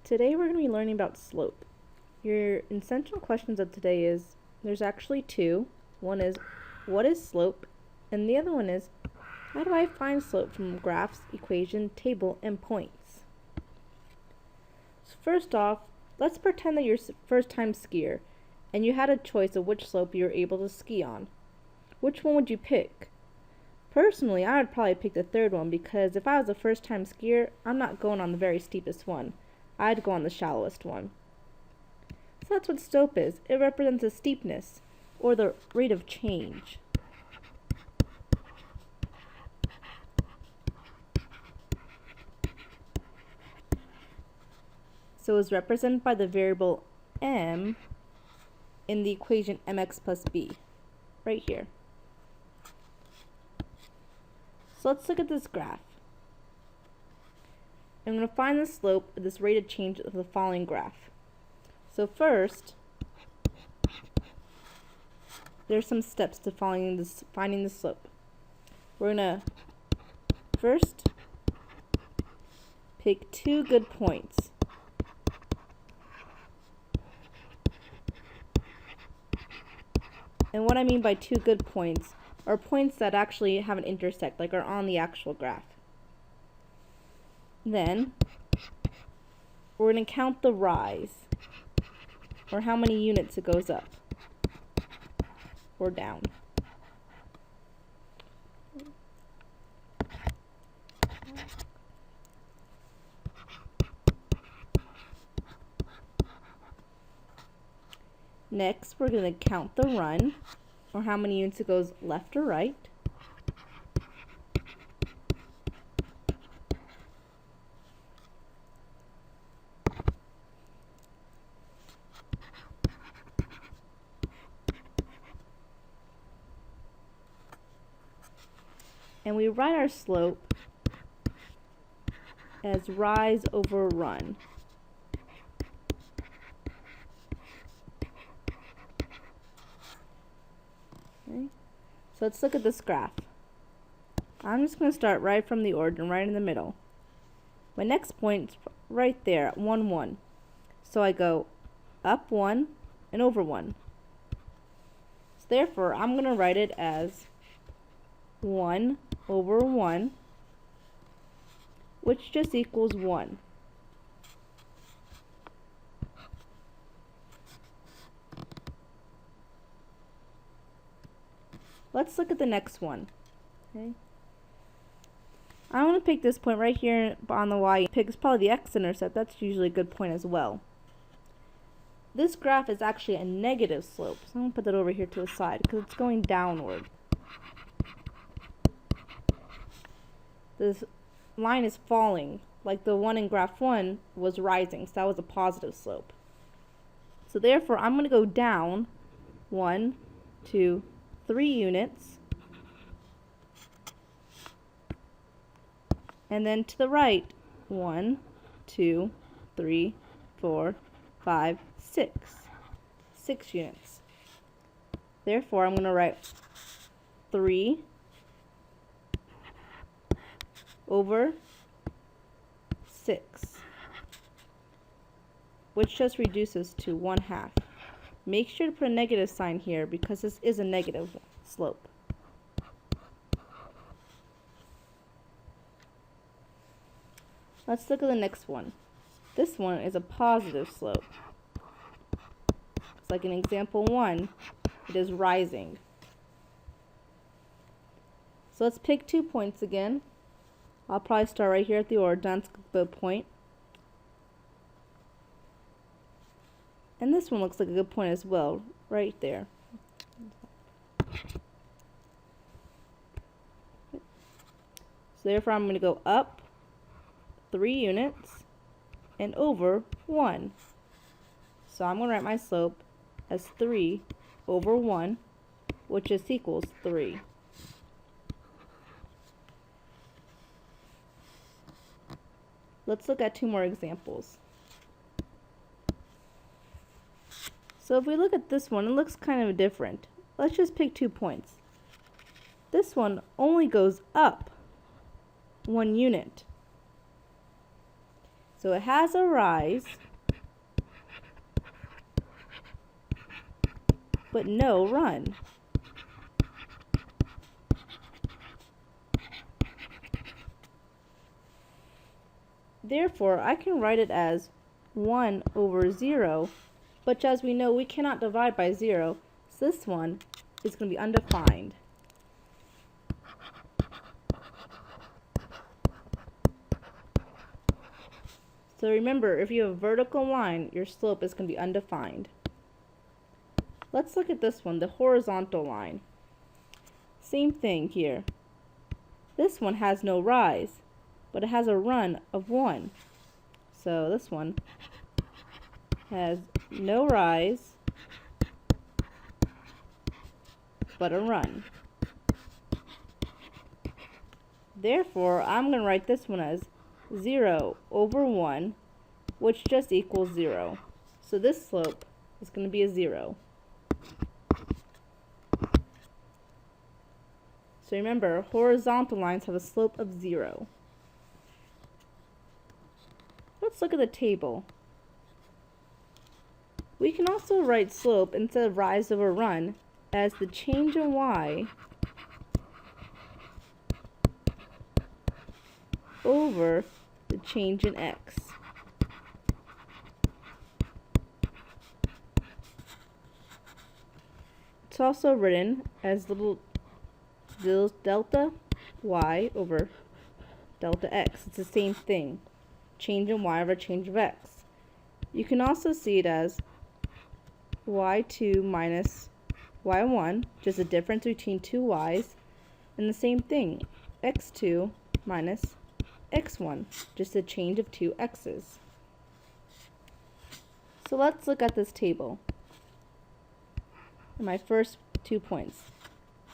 Today we're going to be learning about slope. Your essential questions of today is, there's actually two. One is, what is slope? And the other one is, how do I find slope from graphs, equation, table, and points? So first off, let's pretend that you're a first-time skier, and you had a choice of which slope you were able to ski on. Which one would you pick? Personally, I would probably pick the third one because if I was a first-time skier, I'm not going on the very steepest one. I'd go on the shallowest one. So that's what slope is. It represents the steepness, or the rate of change. So it's represented by the variable m in the equation mx plus b, right here. So let's look at this graph. I'm going to find the slope of this rate of change of the following graph. So first, there's some steps to finding the slope. We're going to first pick two good points. And what I mean by two good points are points that actually have an intersect, like are on the actual graph. Then, we're going to count the rise, or how many units it goes up, or down. Next, we're going to count the run, or how many units it goes left or right. And we write our slope as rise over run. Okay. So let's look at this graph. I'm just going to start right from the origin, right in the middle. My next point's right there at 1, 1. So I go up 1 and over 1. So therefore, I'm going to write it as 1 over 1, which just equals 1. Let's look at the next one. Okay. I want to pick this point right here on the y. Pick probably the x-intercept. That's usually a good point as well. This graph is actually a negative slope, so I'm going to put that over here to the side because it's going downward. This line is falling, like the one in graph 1 was rising, so that was a positive slope. So therefore, I'm going to go down 1, 2, 3 units, and then to the right 1, 2, 3, 4, 5, 6 units. Therefore, I'm going to write 3 over 6, which just reduces to 1/2. Make sure to put a negative sign here because this is a negative slope. Let's look at the next one. This one is a positive slope. It's like in example 1, it is rising. So let's pick 2 points again. I'll probably start right here at the origin, the point. And this one looks like a good point as well, right there. So therefore I'm going to go up 3 units and over 1. So I'm going to write my slope as 3 over 1, which just equals 3. Let's look at 2 more examples. So if we look at this one, it looks kind of different. Let's just pick 2 points. This one only goes up 1 unit. So it has a rise, but no run. Therefore, I can write it as 1 over 0, but as we know, we cannot divide by 0, so this one is going to be undefined. So remember, if you have a vertical line, your slope is going to be undefined. Let's look at this one, the horizontal line. Same thing here. This one has no rise, but it has a run of 1. So this one has no rise, but a run. Therefore, I'm going to write this one as 0 over 1, which just equals 0. So this slope is going to be a 0. So remember, horizontal lines have a slope of 0. Let's look at the table. We can also write slope instead of rise over run as the change in y over the change in x. It's also written as little delta y over delta x. It's the same thing. Change in y over change of x. You can also see it as y2 minus y1, just a difference between two y's, and the same thing, x2 minus x1, just a change of two x's. So let's look at this table. My first 2 points.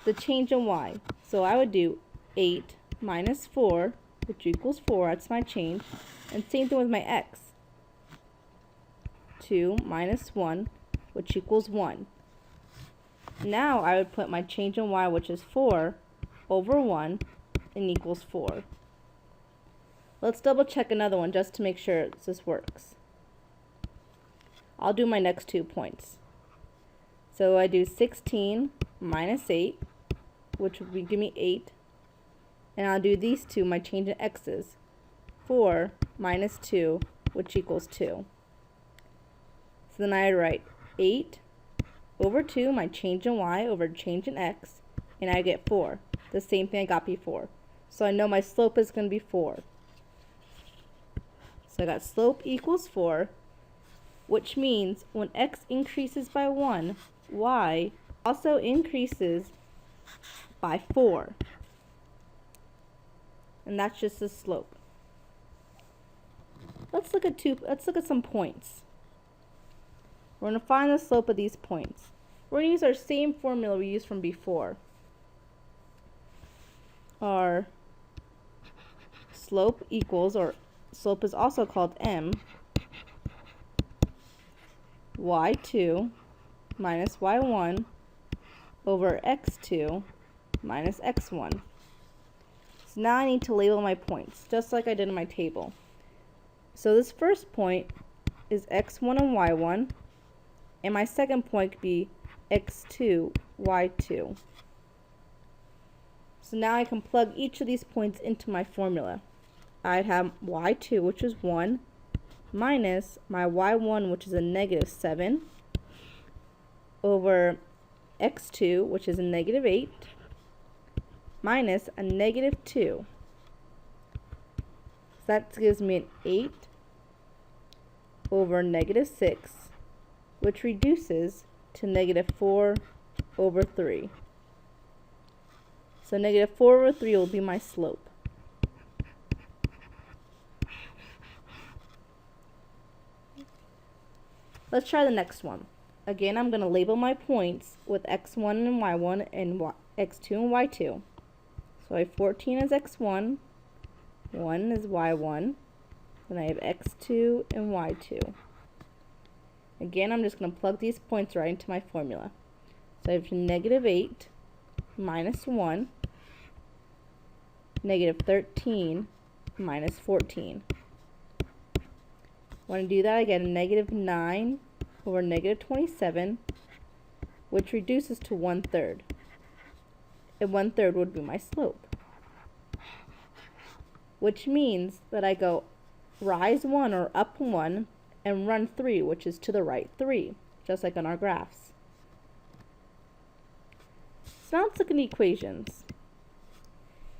The change in y. So I would do 8 minus 4, which equals 4, that's my change. And same thing with my x. 2 minus 1, which equals 1. Now I would put my change in y, which is 4, over 1, and equals 4. Let's double check another one just to make sure this works. I'll do my next 2 points. So I do 16 minus 8, which would give me 8. And I'll do these two, my change in x's. 4 minus 2, which equals 2. So then I write 8 over 2, my change in y over change in x, and I get 4. The same thing I got before. So I know my slope is going to be 4. So I got slope equals 4, which means when x increases by 1, y also increases by 4. And that's just the slope. Let's look at some points. We're going to find the slope of these points. We're going to use our same formula we used from before. Our slope equals, or slope is also called m, y2 minus y1 over x2 minus x1. So now I need to label my points, just like I did in my table. So this first point is x1 and y1, and my second point could be x2, y2. So now I can plug each of these points into my formula. I'd have y2, which is 1, minus my y1, which is a negative 7, over x2, which is a negative 8, minus a negative 2. So that gives me an 8 over negative 6, which reduces to negative 4 over 3. So negative 4 over 3 will be my slope. Let's try the next one. Again, I'm going to label my points with x1 and y1 and x2 and y2. So I have 14 as x1, 1 is y1, then I have x2 and y2. Again, I'm just going to plug these points right into my formula. So I have negative 8 minus 1, negative 13 minus 14. When I do that, I get a negative 9 over negative 27, which reduces to 1/3. And 1/3 would be my slope. Which means that I go rise 1 or up 1 and run 3, which is to the right 3, just like on our graphs. So now let's look at the equations.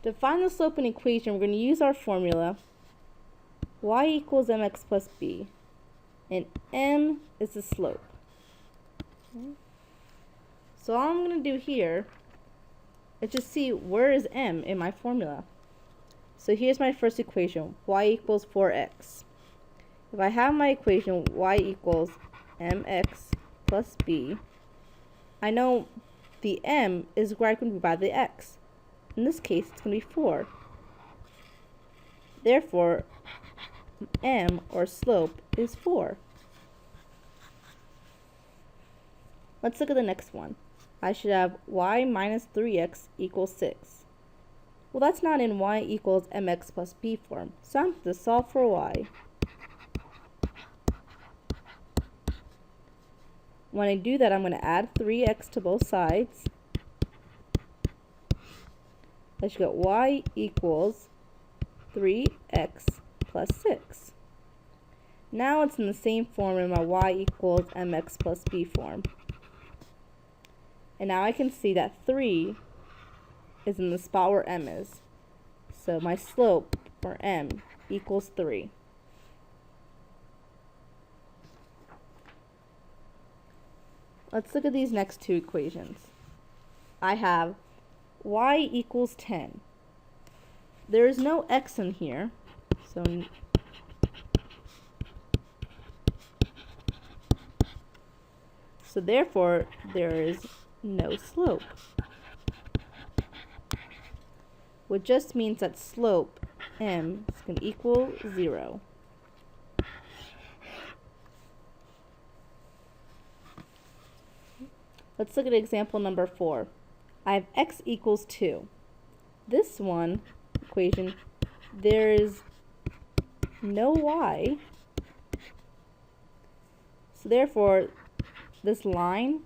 To find the slope in equation, we're going to use our formula y equals mx plus b, and m is the slope. Okay. So all I'm going to do here is just see where is m in my formula. So here's my first equation, y equals 4x. If I have my equation y equals mx plus b, I know the m is where I can be by the x. In this case, it's going to be 4. Therefore, m, or slope, is 4. Let's look at the next one. I should have y minus 3x equals 6. Well, that's not in y equals mx plus b form, so I'm going to solve for y. When I do that, I'm going to add 3x to both sides. I should get y equals 3x plus 6. Now it's in the same form in my y equals mx plus b form. And now I can see that 3 is in the spot where m is. So my slope for m equals 3. Let's look at these next two equations. I have y equals 10. There is no x in here, so therefore there is no slope, which just means that slope m is going to equal 0. Let's look at example number 4. I have x equals 2. This one equation, there is no y, so therefore this line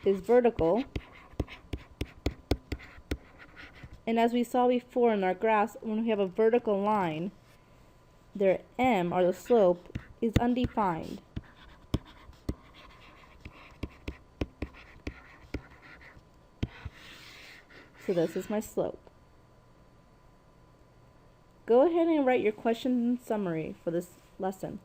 is vertical, and as we saw before in our graphs, when we have a vertical line, their m, or the slope, is undefined. So this is my slope. Go ahead and write your question and summary for this lesson.